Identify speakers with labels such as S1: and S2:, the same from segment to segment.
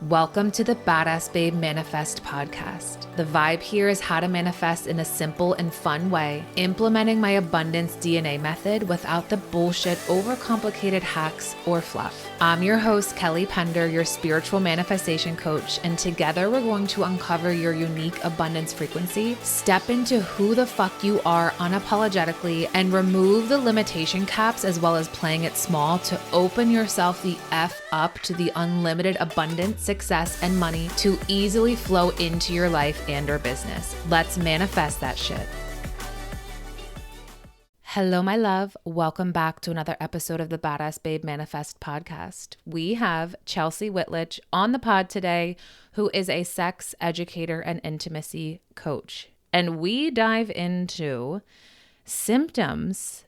S1: Welcome to the Badass Babe Manifest podcast. The vibe here is how to manifest in a simple and fun way, implementing my abundance DNA method without the bullshit, overcomplicated hacks or fluff. I'm your host, Kelly Pender, your spiritual manifestation coach, and together we're going to uncover your unique abundance frequency, step into who the fuck you are unapologetically, and remove the limitation caps as well as playing it small to open yourself the F up to the unlimited abundance, success, and money to easily flow into your life and or business. Let's manifest that shit. Hello, my love. Welcome back to another episode of the Badass Babe Manifest podcast. We have Chelsea Wittlich on the pod today, who is a sex educator and intimacy coach. And we dive into symptoms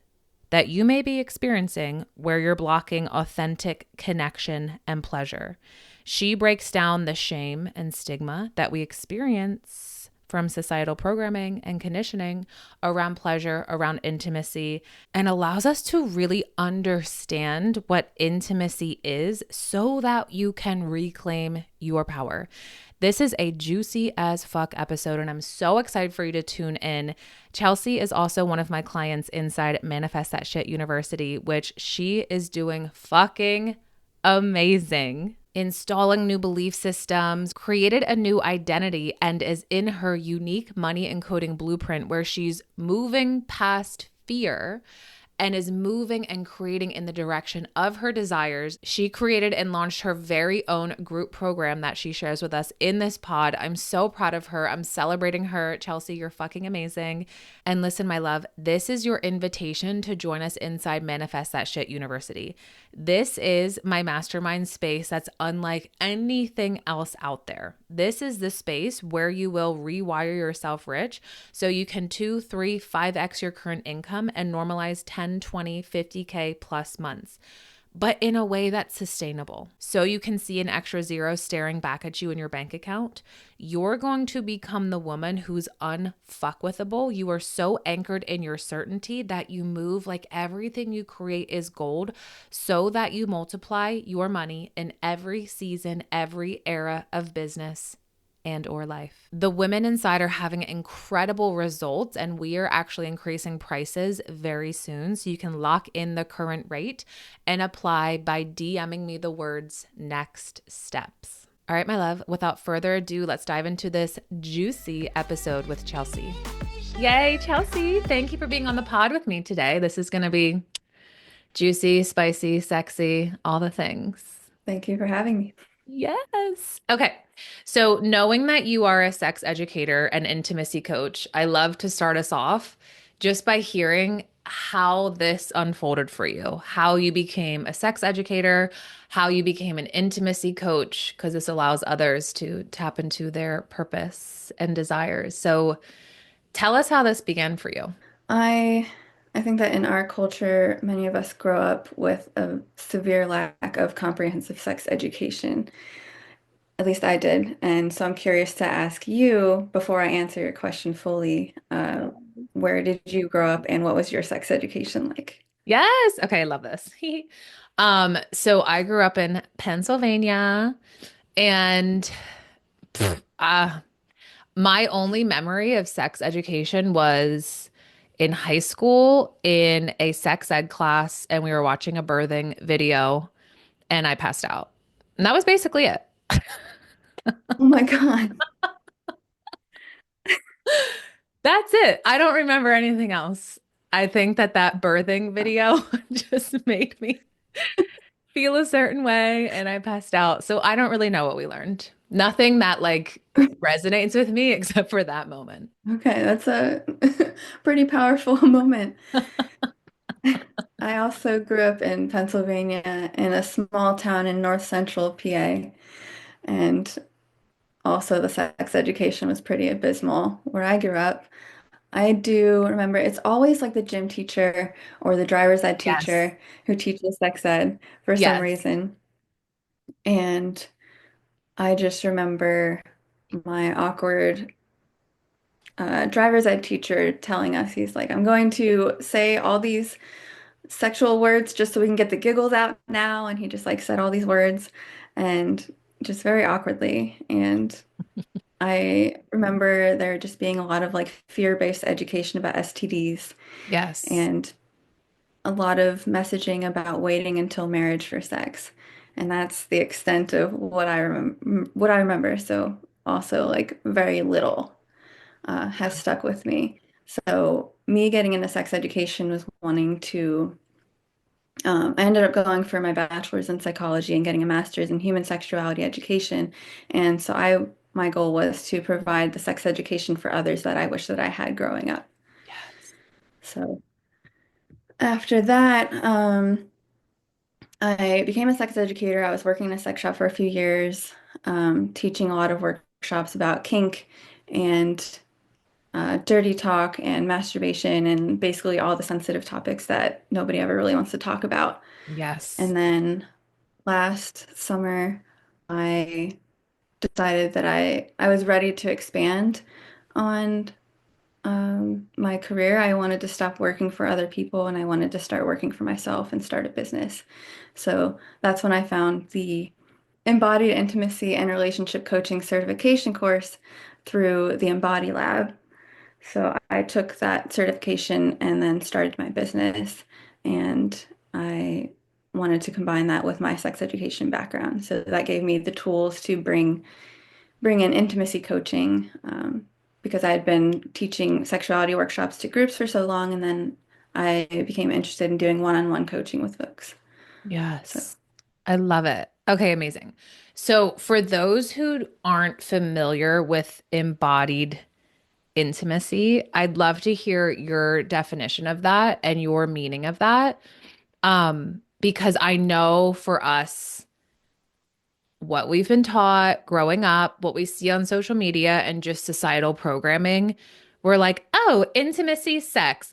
S1: that you may be experiencing where you're blocking authentic connection and pleasure. She breaks down the shame and stigma that we experience from societal programming and conditioning around pleasure, around intimacy, and allows us to really understand what intimacy is so that you can reclaim your power. This is a juicy as fuck episode, and I'm so excited for you to tune in. Chelsea is also one of my clients inside Manifest That Shit University, which she is doing fucking amazing. Installing new belief systems, created a new identity, and is in her unique money encoding blueprint where she's moving past fear and is moving and creating in the direction of her desires. She created and launched her very own group program that she shares with us in this pod. I'm so proud of her. I'm celebrating her. Chelsea, you're fucking amazing. And listen, my love, this is your invitation to join us inside Manifest That Shit University. This is my mastermind space that's unlike anything else out there. This is the space where you will rewire yourself rich so you can 2, 3, 5x your current income and normalize 10, 20, 50K plus months, but in a way that's sustainable. So you can see an extra zero staring back at you in your bank account. You're going to become the woman who's unfuckwithable. You are so anchored in your certainty that you move like everything you create is gold so that you multiply your money in every season, every era of business and or life. The women inside are having incredible results, and we are actually increasing prices very soon. So you can lock in the current rate and apply by DMing me the words next steps. All right, my love, without further ado, let's dive into this juicy episode with Chelsea. Yay, Chelsea. Thank you for being on the pod with me today. This is going to be juicy, spicy, sexy, all the things.
S2: Thank you for having me.
S1: Yes. Okay. So knowing that you are a sex educator and intimacy coach, I love to start us off just by hearing how this unfolded for you, how you became a sex educator, how you became an intimacy coach, because this allows others to tap into their purpose and desires. So tell us how this began for you.
S2: I think that in our culture, many of us grow up with a severe lack of comprehensive sex education. At least I did. And so I'm curious to ask you, before I answer your question fully, where did you grow up and what was your sex education like?
S1: Yes. Okay, I love this. So I grew up in Pennsylvania, and uh my only memory of sex education was in high school in a sex ed class, and we were watching a birthing video, and I passed out. And that was basically it.
S2: Oh my God.
S1: That's it. I don't remember anything else. I think that birthing video just made me feel a certain way, and I passed out. So I don't really know what we learned. Nothing that like resonates with me except for that moment.
S2: Okay, that's a pretty powerful moment. I also grew up in Pennsylvania in a small town in north central PA, and also the sex education was pretty abysmal where I grew up. I do remember it's always like the gym teacher or the driver's ed
S1: Yes.
S2: teacher who teaches sex ed for some
S1: Yes.
S2: reason. And I just remember my awkward driver's ed teacher telling us, he's like, I'm going to say all these sexual words just so we can get the giggles out now. And he just like said all these words. And just very awkwardly. And I remember there just being a lot of like fear-based education about STDs
S1: Yes.
S2: and a lot of messaging about waiting until marriage for sex. And that's the extent of what I remember. So also like very little has stuck with me. So me getting into sex education was wanting to I ended up going for my bachelor's in psychology and getting a master's in human sexuality education. And so my goal was to provide the sex education for others that I wish that I had growing up.
S1: Yes.
S2: So after that, I became a sex educator. I was working in a sex shop for a few years, teaching a lot of workshops about kink and dirty talk and masturbation and basically all the sensitive topics that nobody ever really wants to talk about.
S1: Yes.
S2: And then last summer, I decided that I was ready to expand on my career. I wanted to stop working for other people and I wanted to start working for myself and start a business. So that's when I found the Embodied Intimacy and Relationship Coaching certification course through the Embody Lab. So I took that certification and then started my business. And I wanted to combine that with my sex education background. So that gave me the tools to bring in intimacy coaching because I had been teaching sexuality workshops to groups for so long, and then I became interested in doing one-on-one coaching with folks. So,
S1: Yes. I love it. Okay, amazing. So, for those who aren't familiar with embodied intimacy, I'd love to hear your definition of that and your meaning of that. Because I know for us, what we've been taught growing up, what we see on social media, and just societal programming, we're like, oh, intimacy, sex.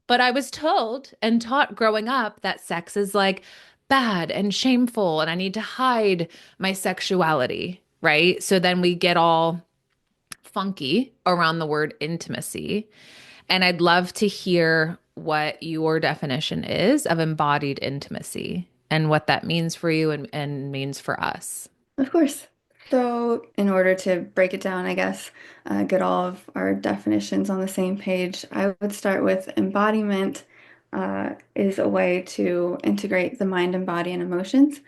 S1: But I was told and taught growing up that sex is like bad and shameful, and I need to hide my sexuality, right? So then we get all funky around the word intimacy. And I'd love to hear what your definition is of embodied intimacy and what that means for you and means for us.
S2: of course. So, in order to break it down, I guess, get all of our definitions on the same page, I would start with embodiment is a way to integrate the mind and body and emotions.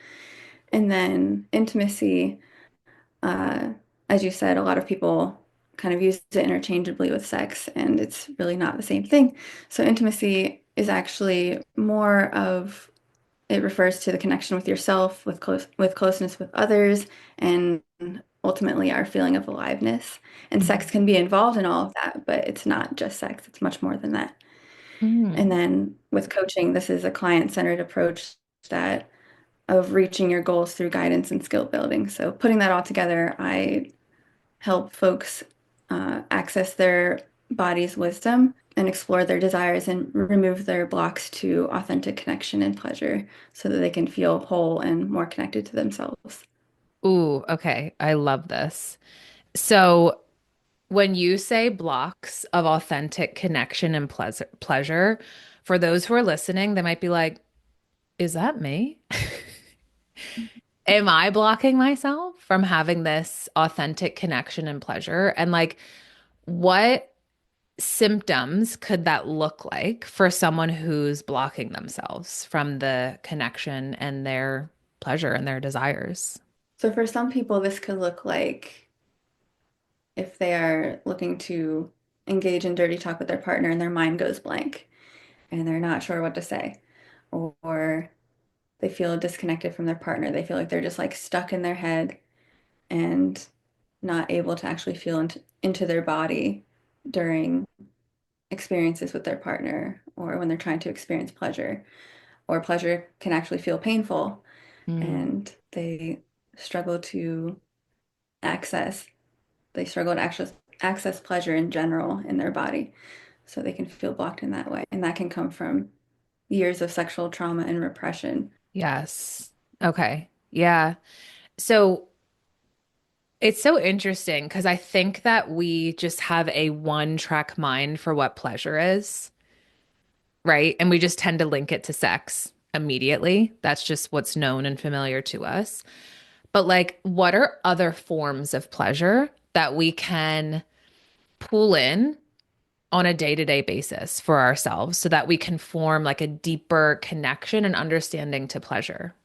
S2: And then intimacy, uh, as you said, a lot of people kind of use it interchangeably with sex, and it's really not the same thing. So intimacy is actually more of it refers to the connection with yourself, with closeness with others, and ultimately our feeling of aliveness. And sex can be involved in all of that, but it's not just sex, it's much more than that. And
S1: Mm.
S2: then with coaching, this is a client-centered approach that of reaching your goals through guidance and skill building. So putting that all together, I help folks access their body's wisdom and explore their desires and remove their blocks to authentic connection and pleasure so that they can feel whole and more connected to themselves.
S1: Ooh, okay. I love this. So, when you say blocks of authentic connection and pleasure, for those who are listening, they might be like, is that me? Am I blocking myself from having this authentic connection and pleasure? And like, what symptoms could that look like for someone who's blocking themselves from the connection and their pleasure and their desires?
S2: So for some people, this could look like if they are looking to engage in dirty talk with their partner and their mind goes blank and they're not sure what to say, or they feel disconnected from their partner. They feel like they're just like stuck in their head and not able to actually feel into their body during experiences with their partner or when they're trying to experience pleasure. Or pleasure can actually feel painful
S1: Mm.
S2: and struggle to access, they struggle to access pleasure in general in their body. So they can feel blocked in that way. And that can come from years of sexual trauma and repression.
S1: Yes. Okay. Yeah. So it's so interesting because I think that we just have a one track mind for what pleasure is, right? And we just tend to link it to sex immediately. That's just what's known and familiar to us. But like, what are other forms of pleasure that we can pull in on a day-to-day basis for ourselves so that we can form like a deeper connection and understanding to pleasure?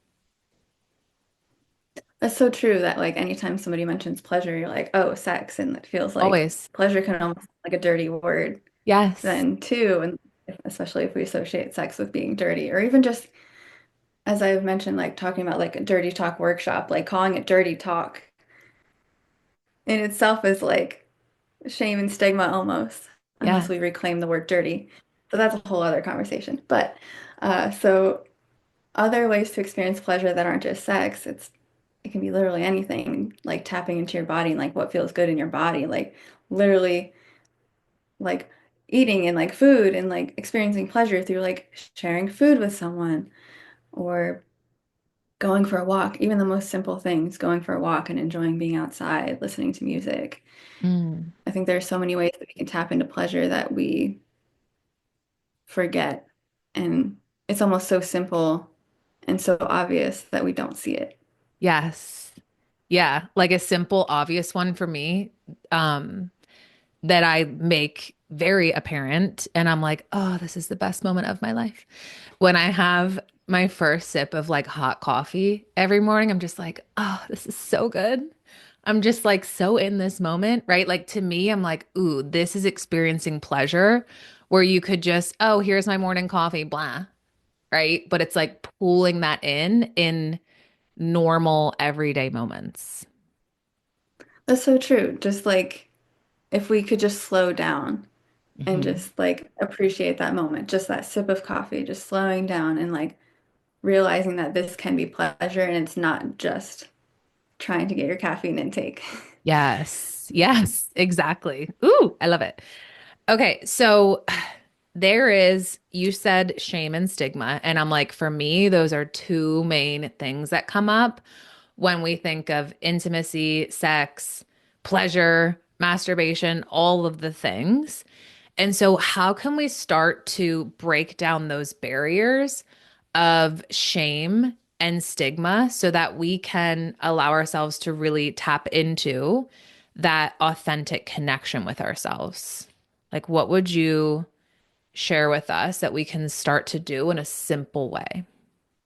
S2: That's so true that like anytime somebody mentions pleasure, you're like, oh, sex, and it feels like
S1: Always.
S2: pleasure can almost be like a dirty word
S1: Yes.
S2: then too, and especially if we associate sex with being dirty, or even just as I've mentioned, like talking about like a dirty talk workshop, like calling it dirty talk in itself is like shame and stigma almost, unless
S1: Yes.
S2: we reclaim the word dirty. So that's a whole other conversation. But so other ways to experience pleasure that aren't just sex, it can be literally anything, like tapping into your body and like what feels good in your body, like literally like eating and like food and like experiencing pleasure through like sharing food with someone or going for a walk, even the most simple things, going for a walk and enjoying being outside, listening to music.
S1: Mm.
S2: I think there's so many ways that we can tap into pleasure that we forget. And it's almost so simple and so obvious that we don't see it.
S1: Yes. Yeah. Like a simple, obvious one for me, um, that I make very apparent. And I'm like, oh, this is the best moment of my life. When I have my first sip of like hot coffee every morning, I'm just like, oh, this is so good. I'm just like so in this moment, right? Like to me, I'm like, ooh, this is experiencing pleasure where you could just, oh, here's my morning coffee, blah, right? But it's like pulling that in normal everyday moments.
S2: That's so true. Just like if we could just slow down and
S1: Hmm.
S2: just like appreciate that moment, just that sip of coffee, just slowing down and like realizing that this can be pleasure and it's not just trying to get your caffeine intake.
S1: Yes. Yes, exactly. Ooh, I love it. Okay, so there is, you said shame and stigma. And I'm like, for me, those are two main things that come up when we think of intimacy, sex, pleasure, masturbation, all of the things. And so, how can we start to break down those barriers of shame and stigma so that we can allow ourselves to really tap into that authentic connection with ourselves? Like, what would you share with us that we can start to do in a simple way?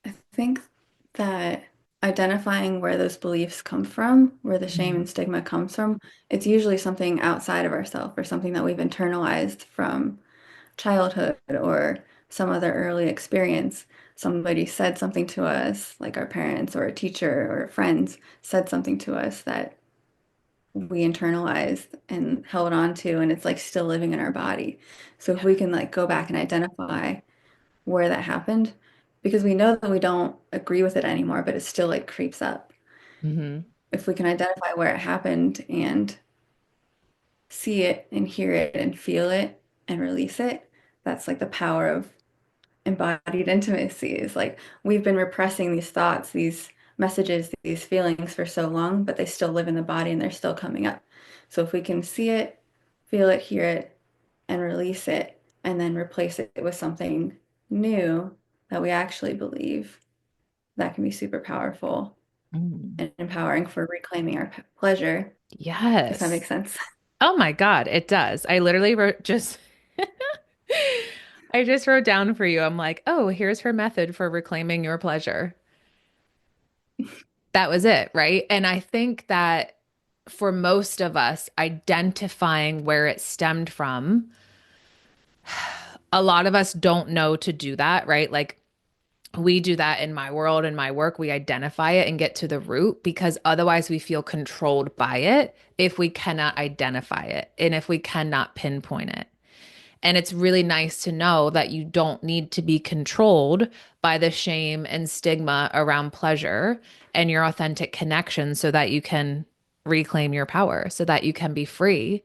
S2: I think that identifying where those beliefs come from, where the shame
S1: Mhm.
S2: and stigma comes from, it's usually something outside of ourselves or something that we've internalized from childhood or some other early experience. Somebody said something to us, like our parents or a teacher or friends said something to us that we internalized and held on to, and it's like still living in our body. So if we can like go back and identify where that happened, because we know that we don't agree with it anymore, but it still like creeps up.
S1: Hmm.
S2: If we can identify where it happened and see it and hear it and feel it and release it, that's like the power of embodied intimacy. Is like we've been repressing these thoughts, these messages, these feelings for so long, but they still live in the body and they're still coming up. So if we can see it, feel it, hear it, and release it, and then replace it with something new that we actually believe, that can be super powerful
S1: Mm.
S2: and empowering for reclaiming our pleasure, if that
S1: Yes.
S2: makes sense.
S1: Oh my God, it does. I literally wrote just I just wrote down for you. I'm like, oh, here's her method for reclaiming your pleasure. That was it, right? And I think that for most of us, identifying where it stemmed from, a lot of us don't know to do that, right? Like we do that in my world and my work. We identify it and get to the root because otherwise we feel controlled by it if we cannot identify it and if we cannot pinpoint it. And it's really nice to know that you don't need to be controlled by the shame and stigma around pleasure and your authentic connection so that you can reclaim your power, so that you can be free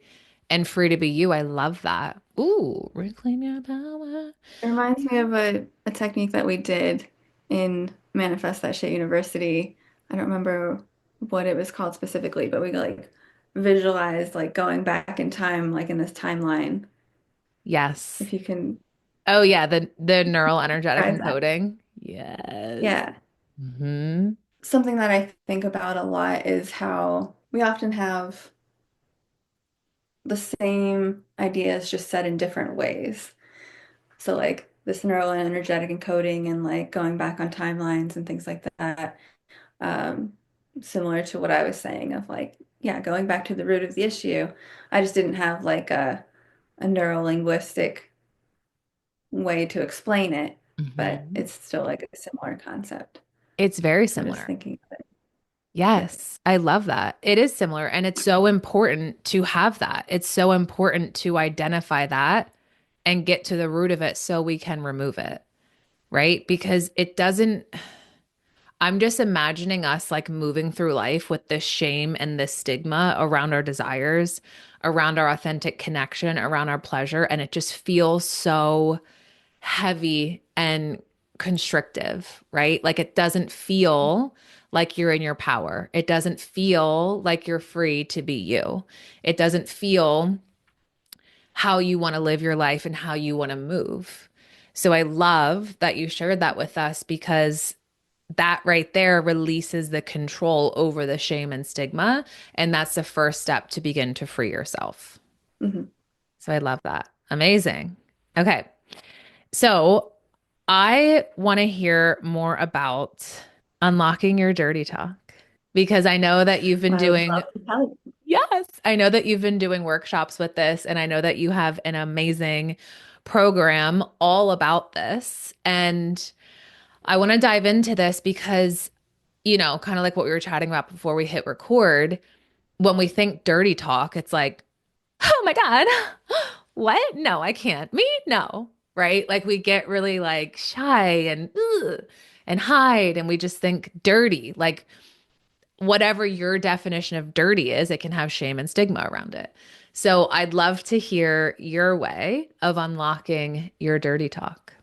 S1: and free to be you. I love that. Ooh, reclaim your power.
S2: It reminds me of a technique that we did in Manifest at Shea University. I don't remember what it was called specifically, but we like visualized like going back in time, like in this timeline.
S1: Yes.
S2: If you can
S1: Oh yeah, the neural energetic
S2: try that.
S1: encoding. Yes.
S2: Yeah.
S1: Hmm.
S2: something that I think about a lot is how we often have the same ideas just said in different ways. So like this neural and energetic encoding and like going back on timelines and things like that. Um, Similar to what I was saying of like, yeah, going back to the root of the issue. I just didn't have like a neuro-linguistic way to explain it, but
S1: Mhm.
S2: it's still like a similar concept.
S1: It's very
S2: So just
S1: similar.
S2: thinking of it. Yeah.
S1: Yes, I love that. It is similar, and it's so important to have that. It's so important to identify that and get to the root of it so we can remove it, right? Because it doesn't, I'm just imagining us like moving through life with this shame and this stigma around our desires, around our authentic connection, around our pleasure, and it just feels so heavy and constrictive, right? Like it doesn't feel like you're in your power. It doesn't feel like you're free to be you. It doesn't feel how you want to live your life and how you want to move. So I love that you shared that with us because that right there releases the control over the shame and stigma. And that's the first step to begin to free yourself.
S2: Hmm.
S1: So I love that. Amazing. Okay. So I want to hear more about unlocking your dirty talk because I know that you've been
S2: I would
S1: doing,
S2: love to tell you.
S1: yes, I know that you've been doing workshops with this, and I know that you have an amazing program all about this. And I want to dive into this because, kind of like what we were chatting about before we hit record, when we think dirty talk, it's like, oh my God, what? No, I can't. Me? No. Right? Like we get really like shy and ugh, and hide and we just think dirty. Like whatever your definition of dirty is, it can have shame and stigma around it. So I'd love to hear your way of unlocking your dirty talk.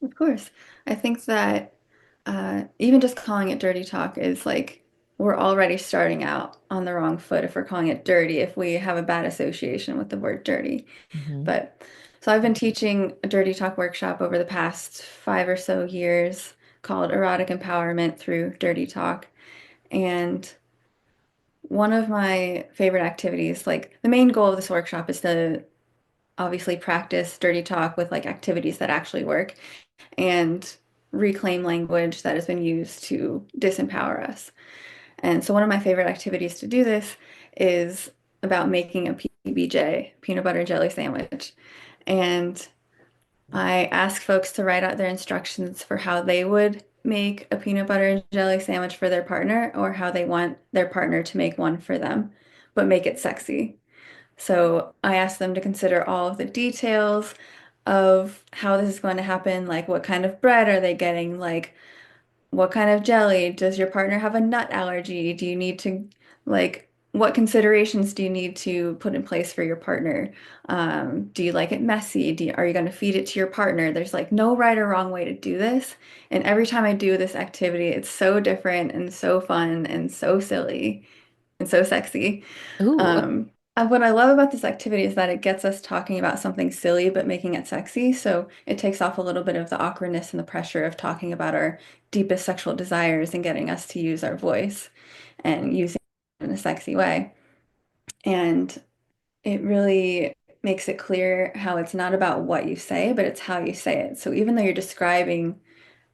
S2: Of course. I think that even just calling it dirty talk is like we're already starting out on the wrong foot if we're calling it dirty, if we have a bad association with the word dirty.
S1: Hmm.
S2: But so I've been teaching a dirty talk workshop over the past 5 or so years called Erotic Empowerment through Dirty Talk. And one of my favorite activities, like the main goal of this workshop is to obviously practice dirty talk with like activities that actually work and reclaim language that has been used to disempower us. And so one of my favorite activities to do this is about making a PBJ, peanut butter and jelly sandwich. And I ask folks to write out their instructions for how they would make a peanut butter and jelly sandwich for their partner or how they want their partner to make one for them, but make it sexy. So I asked them to consider all of the details of how this is going to happen, like what kind of bread are they getting, like what kind of jelly? Does your partner have a nut allergy? Do you need to, like, what considerations do you need to put in place for your partner? Do you like it messy? Are you going to feed it to your partner? There's like no right or wrong way to do this. And every time I do this activity, it's so different and so fun and so silly and so sexy.
S1: Ooh,
S2: What I love about this activity is that it gets us talking about something silly but making it sexy. So it takes off a little bit of the awkwardness and the pressure of talking about our deepest sexual desires and getting us to use our voice and using it in a sexy way. And it really makes it clear how it's not about what you say, but it's how you say it. So even though you're describing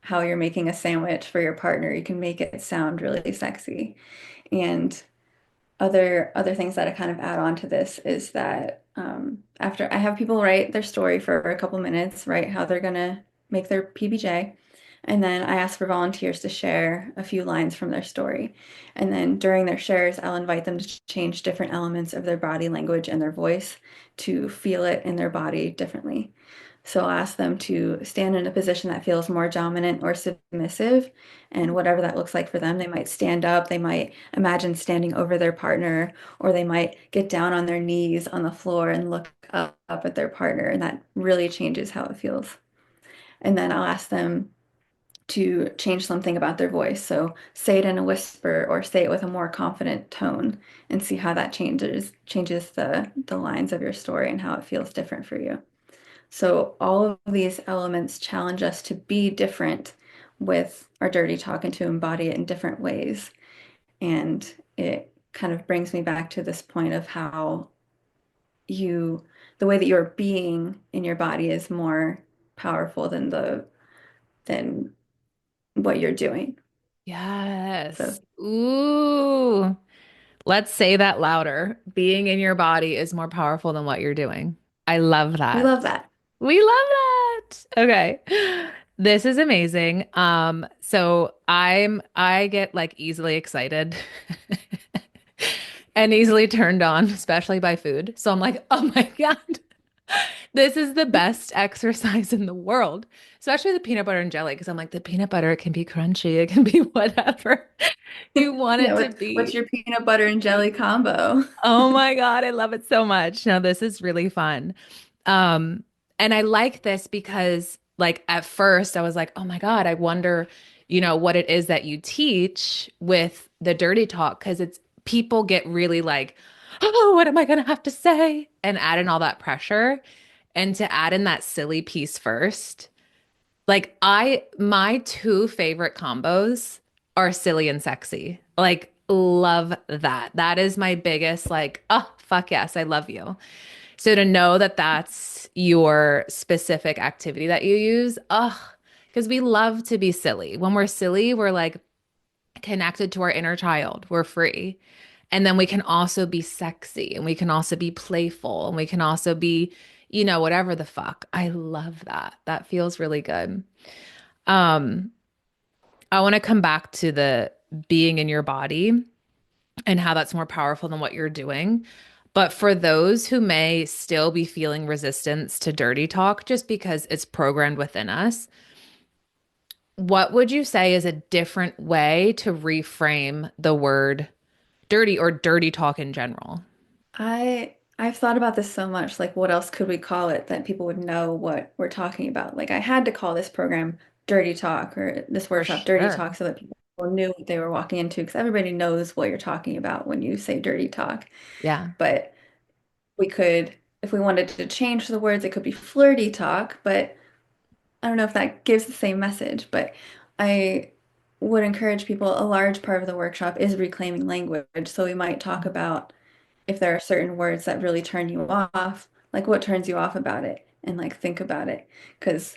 S2: how you're making a sandwich for your partner, you can make it sound really sexy. And other things that I kind of add on to this is that after I have people write their story for a couple minutes, write how they're gonna make their PBJ, and then I ask for volunteers to share a few lines from their story. And then during their shares, I'll invite them to change different elements of their body language and their voice to feel it in their body differently. So I'll ask them to stand in a position that feels more dominant or submissive, and whatever that looks like for them, they might stand up, they might imagine standing over their partner, or they might get down on their knees on the floor and look up at their partner, and that really changes how it feels. And then I'll ask them to change something about their voice. So say it in a whisper or say it with a more confident tone and see how that changes the lines of your story and how it feels different for you. So all of these elements challenge us to be different with our dirty talk and to embody it in different ways. And it kind of brings me back to this point of how you, the way that you're being in your body is more powerful than what you're doing. So
S1: Yes. Ooh. Let's say that louder. Being in your body is more powerful than what you're doing. I love
S2: we
S1: that.
S2: love that.
S1: We love that. Okay. This is amazing. I get like easily excited and easily turned on, especially by food. So I'm like, oh my God, this is the best exercise in the world, especially the peanut butter and jelly. Because I'm like, the peanut butter, it can be crunchy, it can be whatever you want
S2: Yeah,
S1: it to
S2: what's
S1: be.
S2: your peanut butter and jelly combo?
S1: Oh my God, I love it so much. No, this is really fun. Um, and I like this because like at first I was like, oh my God, I wonder, what it is that you teach with the dirty talk because it's people get really like, oh, what am I gonna have to say? And add in all that pressure. And to add in that silly piece first, like my two favorite combos are silly and sexy. Like love that. That is my biggest like, oh, fuck yes, I love you. So to know that that's your specific activity that you use, oh, because we love to be silly. When we're silly, we're like connected to our inner child. We're free. And then we can also be sexy and we can also be playful and we can also be, whatever the fuck. I love that. That feels really good. Um, I want to come back to the being in your body and how that's more powerful than what you're doing. But for those who may still be feeling resistance to dirty talk just because it's programmed within us, what would you say is a different way to reframe the word dirty or dirty talk in general?
S2: I've thought about this so much, like what else could we call it that people would know what we're talking about? Like I had to call this program Dirty Talk or this
S1: For
S2: workshop Dirty
S1: sure.
S2: Talk so that people knew what they were walking into because everybody knows what you're talking about when you say dirty talk.
S1: Yeah.
S2: But we could, if we wanted to change the words, it could be flirty talk, but I don't know if that gives the same message, but I would encourage people, a large part of the workshop is reclaiming language. So we might talk about if there are certain words that really turn you off, like what turns you off about it, and like think about it. Because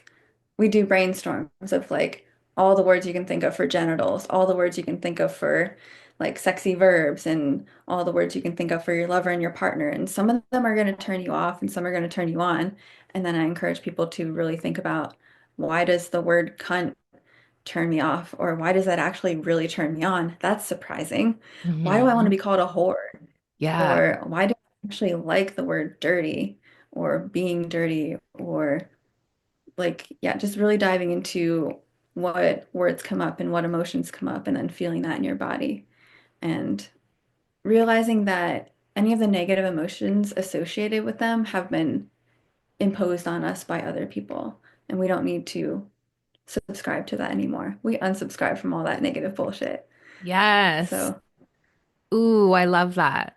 S2: we do brainstorms of like all the words you can think of for genitals, all the words you can think of for like sexy verbs, and all the words you can think of for your lover and your partner. And some of them are going to turn you off and some are going to turn you on. And then I encourage people to really think about why does the word cunt turn me off? Or why does that actually really turn me on? That's surprising. Why do I want to
S1: Hmm.
S2: be called a whore?
S1: Yeah.
S2: Or why do I actually like the word dirty or being dirty or like, yeah, just really diving into what words come up and what emotions come up and then feeling that in your body and realizing that any of the negative emotions associated with them have been imposed on us by other people and we don't need to subscribe to that anymore. We unsubscribe from all that negative bullshit.
S1: Yes.
S2: So,
S1: Ooh, I love that.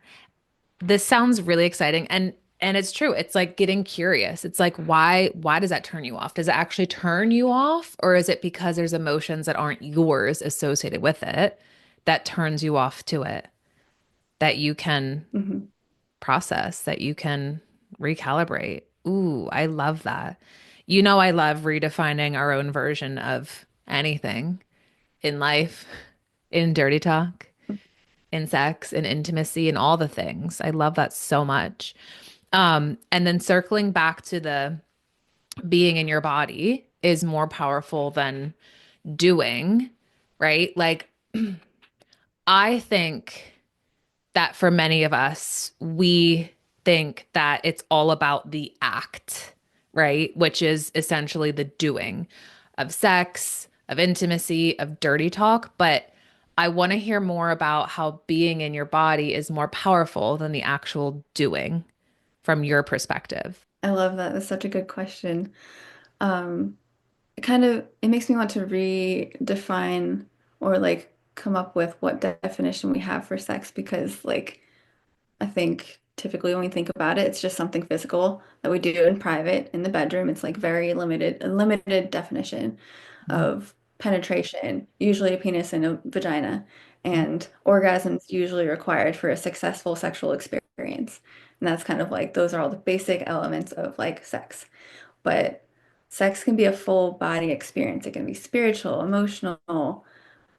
S1: This sounds really exciting and it's true. It's like getting curious. It's like why does that turn you off? Does it actually turn you off or is it because there's emotions that aren't yours associated with it that turns you off to it that you can
S2: mhm.
S1: process, that you can recalibrate? Ooh, I love that. I love redefining our own version of anything in life, in dirty talk, in sex, in intimacy, and all the things. I love that so much. And then circling back to the being in your body is more powerful than doing, right? Like, I think that for many of us, we think that it's all about the act, right? Which is essentially the doing of sex, of intimacy, of dirty talk. But I want to hear more about how being in your body is more powerful than the actual doing from your perspective.
S2: I love that. That's such a good question. Um, it makes me want to redefine or like come up with what definition we have for sex because like I think typically when we think about it, it's just something physical that we do in private in the bedroom. It's like very limited, a limited definition
S1: Mhm.
S2: of penetration, usually a penis and a vagina, and orgasms usually required for a successful sexual experience. And that's kind of like those are all the basic elements of like sex. But sex can be a full body experience. It can be spiritual, emotional,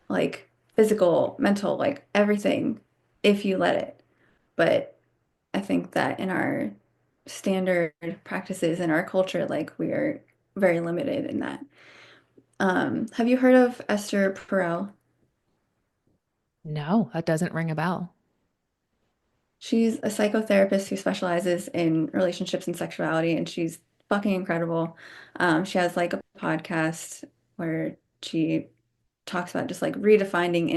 S2: like physical, mental, like everything if you let it. But I think that in our standard practices in our culture, like we are very limited in that. Have you heard of Esther Perel?
S1: No, that doesn't ring a bell.
S2: She's a psychotherapist who specializes in relationships and sexuality, and she's fucking incredible. She has like a podcast where she talks about just like redefining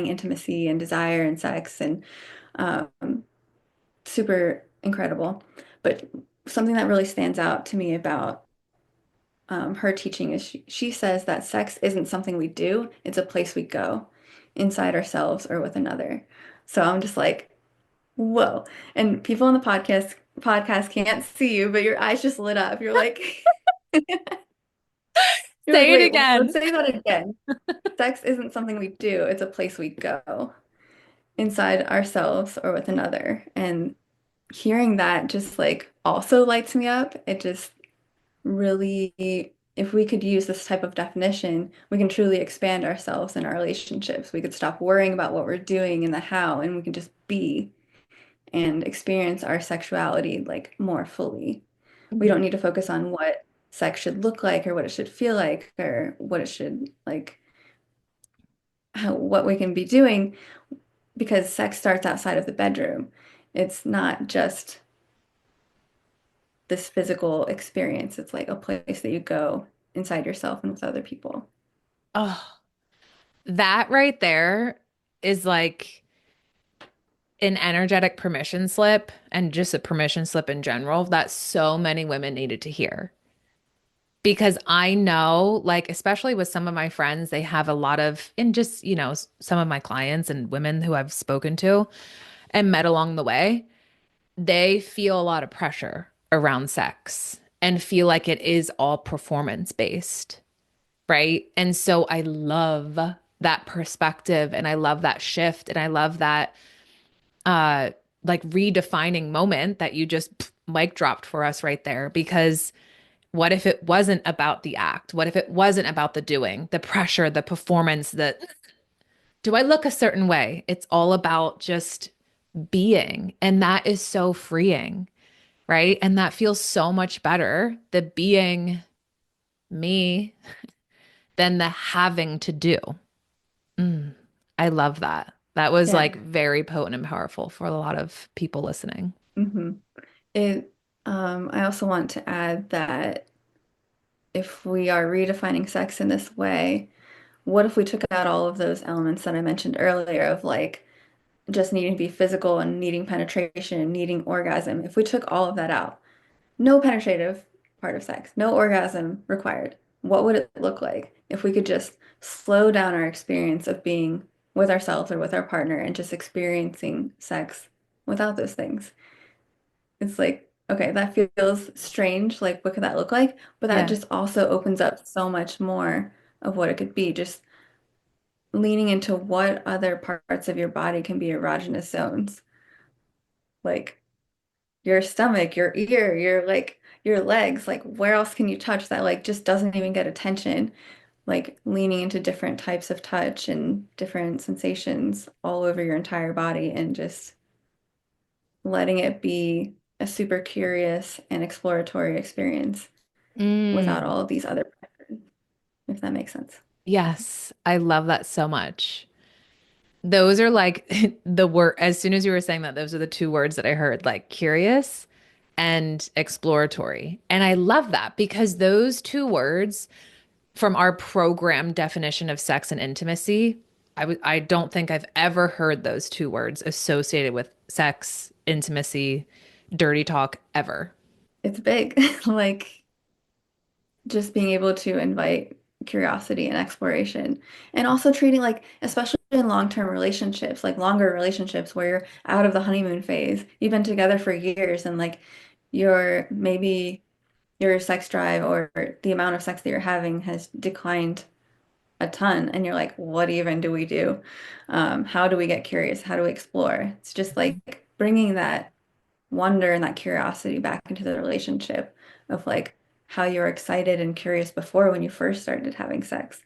S2: intimacy and desire and sex, and um, super incredible. But something that really stands out to me about her teaching is she says that sex isn't something we do, it's a place we go inside ourselves or with another. So I'm just like, whoa. And people on the podcast can't see you, but your eyes just lit up. You're like, you're like,
S1: Say it
S2: wait, let's
S1: again.
S2: say that again. Sex isn't something we do, it's a place we go inside ourselves or with another. And hearing that just like also lights me up. It just really, if we could use this type of definition, we can truly expand ourselves in our relationships. We could stop worrying about what we're doing and the how, and we can just be and experience our sexuality like more fully. We don't need to focus on what sex should look like or what it should feel like or what it should like what we can be doing because sex starts outside of the bedroom. It's not just this physical experience. It's like a place that you go inside yourself and with other people.
S1: Oh, that right there is like an energetic permission slip and just a permission slip in general that so many women needed to hear. Because I know, like, especially with some of my friends, they have a lot of, and just, some of my clients and women who I've spoken to and met along the way, they feel a lot of pressure around sex and feel like it is all performance based, right? And so I love that perspective and I love that shift and I love that uh like redefining moment that you just mic dropped for us right there because what if it wasn't about the act? What if it wasn't about the doing, the pressure, the performance, the do I look a certain way? It's all about just being. And that is so freeing, right? And that feels so much better, the being me than the having to do. Mm, I love that. That was
S2: Yeah.
S1: like very potent and powerful for a lot of people listening.
S2: hmm It, I also want to add that if we are redefining sex in this way, what if we took out all of those elements that I mentioned earlier of like just needing to be physical and needing penetration, needing orgasm? If we took all of that out, no penetrative part of sex, no orgasm required, what would it look like if we could just slow down our experience of being with ourselves or with our partner and just experiencing sex without those things? It's like, okay, that feels strange. Like, what could that look like? But that
S1: Yeah.
S2: just also opens up so much more of what it could be. Just leaning into what other parts of your body can be erogenous zones, like your stomach, your ear, your like your legs. Like, where else can you touch that like just doesn't even get attention? Like leaning into different types of touch and different sensations all over your entire body and just letting it be a super curious and exploratory experience without
S1: Mm,
S2: all of these other pressures, if that makes sense.
S1: yes, I love that so much. Those are like the word, as soon as you were saying that, those are the two words that I heard, like curious and exploratory. And I love that because those two words from our program definition of sex and intimacy, I don't think I've ever heard those two words associated with sex, intimacy, dirty talk ever.
S2: It's big, like just being able to invite curiosity and exploration, and also treating like, especially in long-term relationships, like longer relationships where you're out of the honeymoon phase, you've been together for years, and like maybe your sex drive or the amount of sex that you're having has declined a ton. And you're like, what even do we do? How do we get curious? How do we explore? It's just like bringing that wonder and that curiosity back into the relationship of like how you were excited and curious before when you first started having sex.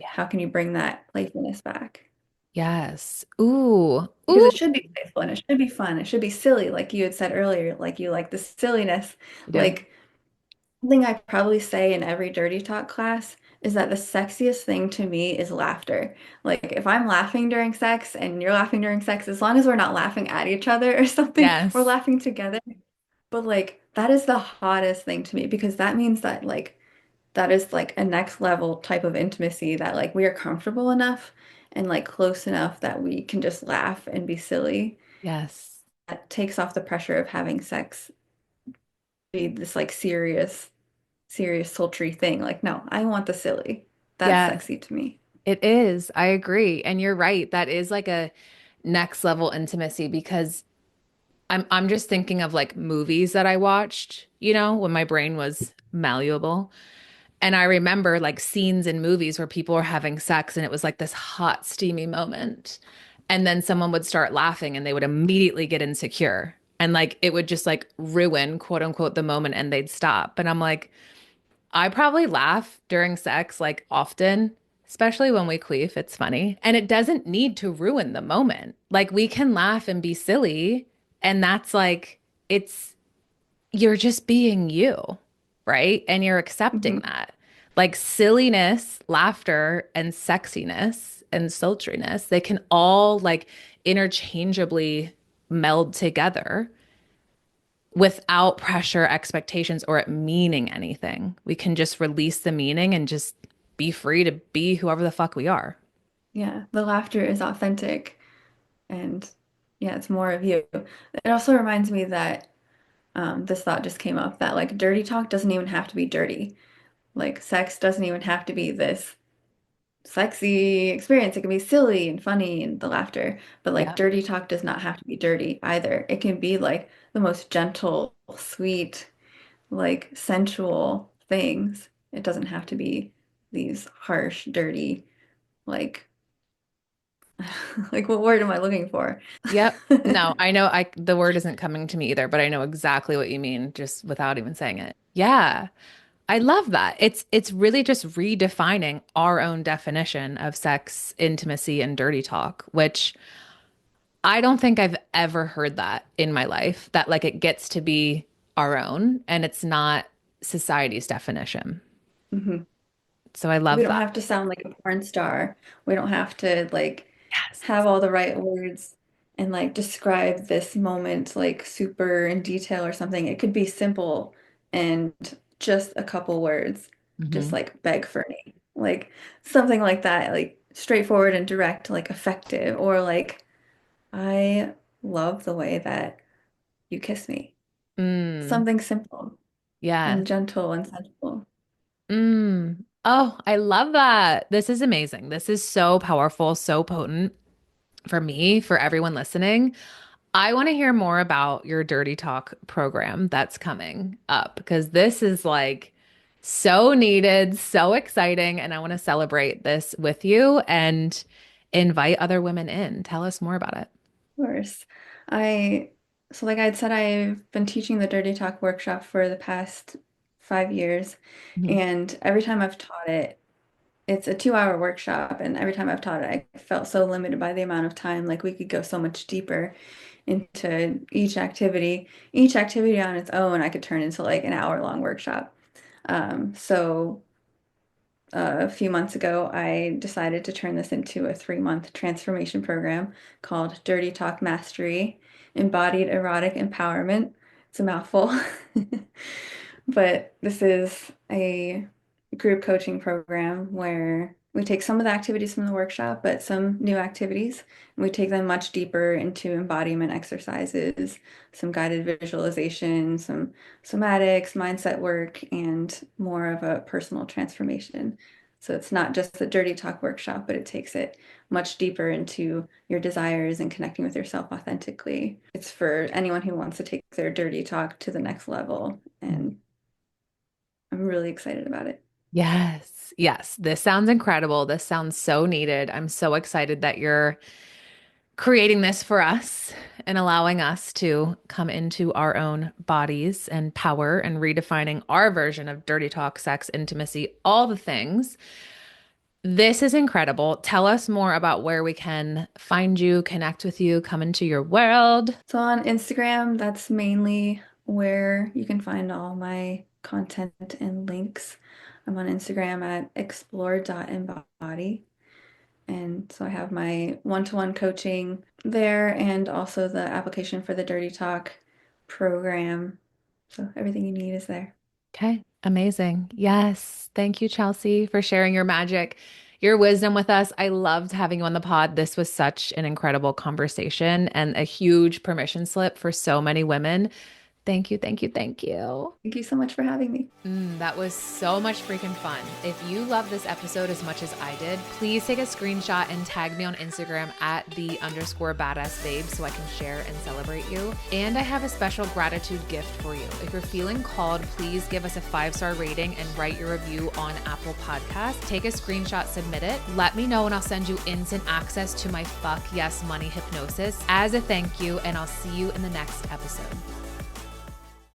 S1: Yeah.
S2: How can you bring that playfulness back?
S1: Yes. Ooh.
S2: Because
S1: Ooh.
S2: it should be playful and it should be fun. It should be silly, like you had said earlier, like you like the silliness.
S1: You do.
S2: Like something I probably say in every dirty talk class is that the sexiest thing to me is laughter. Like if I'm laughing during sex and you're laughing during sex, as long as we're not laughing at each other or something, we're
S1: Yes.
S2: laughing together. But like that is the hottest thing to me because that means that like that is like a next level type of intimacy that like we are comfortable enough and like close enough that we can just laugh and be silly.
S1: Yes.
S2: That takes off the pressure of having sex be this like serious sultry thing. Like, no, I want the silly. That's
S1: Yes.
S2: sexy to me.
S1: It is. I agree. And you're right. That is like a next level intimacy because I'm just thinking of like movies that I watched, when my brain was malleable. And I remember like scenes in movies where people were having sex and it was like this hot, steamy moment. And then someone would start laughing and they would immediately get insecure. And like it would just like ruin, quote unquote, the moment and they'd stop. And I'm like, I probably laugh during sex like often, especially when we queef. It's funny. And it doesn't need to ruin the moment. Like we can laugh and be silly. And that's like, it's, you're just being you, right? And you're accepting
S2: Hmm.
S1: that. Like silliness, laughter, and sexiness and sultriness, they can all like interchangeably meld together without pressure, expectations, or it meaning anything. We can just release the meaning and just be free to be whoever the fuck we are.
S2: Yeah, the laughter is authentic and yeah, it's more of you. It also reminds me that this thought just came up that like dirty talk doesn't even have to be dirty. Like sex doesn't even have to be this sexy experience. It can be silly and funny and the laughter, but like
S1: Yeah.
S2: dirty talk does not have to be dirty either. It can be like the most gentle, sweet, like sensual things. It doesn't have to be these harsh, dirty, like like what word am I looking for?
S1: Yep. No, I know the word isn't coming to me either, but I know exactly what you mean just without even saying it. Yeah. I love that. It's really just redefining our own definition of sex, intimacy, and dirty talk, which I don't think I've ever heard that in my life, that like it gets to be our own and it's not society's definition.
S2: Mhm.
S1: So I
S2: We
S1: love
S2: don't
S1: that.
S2: have to sound like a porn star. We don't have to like
S1: Yes.
S2: have all the right words and like describe this moment like super in detail or something. It could be simple and just a couple words, just
S1: Hmm.
S2: like beg for me. Like something like that, like straightforward and direct, like effective, or like I love the way that you kiss me.
S1: Mm,
S2: Something simple
S1: yes.
S2: and gentle and sensual.
S1: Mm. Oh, I love that. This is amazing. This is so powerful, so potent for me, for everyone listening. I want to hear more about your Dirty Talk program that's coming up because this is like so needed, so exciting, and I want to celebrate this with you and invite other women in. Tell us more about it.
S2: Course. I, so like I had said, I've been teaching the Dirty Talk workshop for the past 5 years.
S1: Mhm.
S2: And every time I've taught it, it's a 2-hour workshop. And every time I've taught it, I felt so limited by the amount of time. Like we could go so much deeper into each activity. Each activity on its own, I could turn into like an hour-long workshop. So a few months ago, I decided to turn this into a 3-month transformation program called Dirty Talk Mastery, Embodied Erotic Empowerment. It's a mouthful. But this is a group coaching program where we take some of the activities from the workshop, but some new activities, and we take them much deeper into embodiment exercises, some guided visualization, some somatics, mindset work, and more of a personal transformation. So it's not just a dirty talk workshop, but it takes it much deeper into your desires and connecting with yourself authentically. It's for anyone who wants to take their dirty talk to the next level, and I'm really excited about it.
S1: Yes. Yes. This sounds incredible. This sounds so needed. I'm so excited that you're creating this for us and allowing us to come into our own bodies and power and redefining our version of dirty talk, sex, intimacy, all the things. This is incredible. Tell us more about where we can find you, connect with you, come into your world.
S2: So on Instagram, that's mainly where you can find all my content and links. I'm on Instagram at explore.embody. And so I have my one-to-one coaching there and also the application for the Dirty Talk program. So everything you need is there.
S1: Okay, amazing. Yes. Thank you, Chelsea, for sharing your magic, your wisdom with us. I loved having you on the pod. This was such an incredible conversation and a huge permission slip for so many women. Thank you, thank you, thank you.
S2: Thank you so much for having me.
S1: That was so much freaking fun. If you love this episode as much as I did, please take a screenshot and tag me on Instagram at @the_badassbabe so I can share and celebrate you. And I have a special gratitude gift for you. If you're feeling called, please give us a 5-star rating and write your review on Apple Podcasts. Take a screenshot, submit it. Let me know and I'll send you instant access to my Fuck Yes Money hypnosis as a thank you. And I'll see you in the next episode.